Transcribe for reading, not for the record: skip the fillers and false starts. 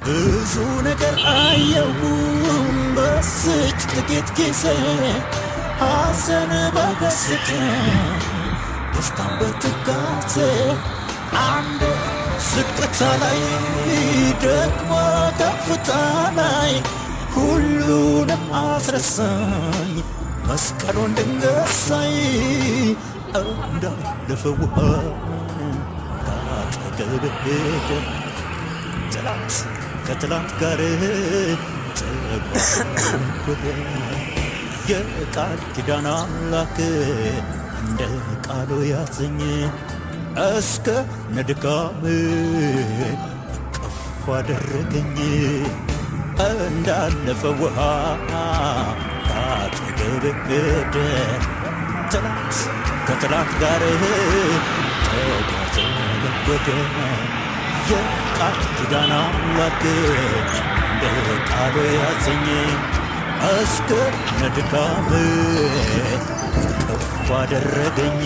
ብዙ ነገር አየሁ በስች ጥቂት ጊዜ ሐዘን በደስታ ደስታን በትካዜ አንድ ዝቅታ ላይ ደግሞ ከፍታ ላይ ሁሉንም አስረሳኝ መስቀሉን ድንገት ሳይ እንዳለፈ ውሃ ካጠገቤ ሄደ ትላንት ከትላንት ጋር ተጓዝኩ የቃል ኪዳን አምላክ እንደ ቃሉ ያዘኝ እስከ ነድካሜ እቅፍ አደረገኝ እንዳለፈ ውሃ ካጠገቤ ሄደ ትላንት ከትላንት ጋር ተጓዘ የቃል ኪዳን አምላክ እንደ ቃሉ ያዘኝ እስከ ነድካሜ እቅፍ አደረገኝ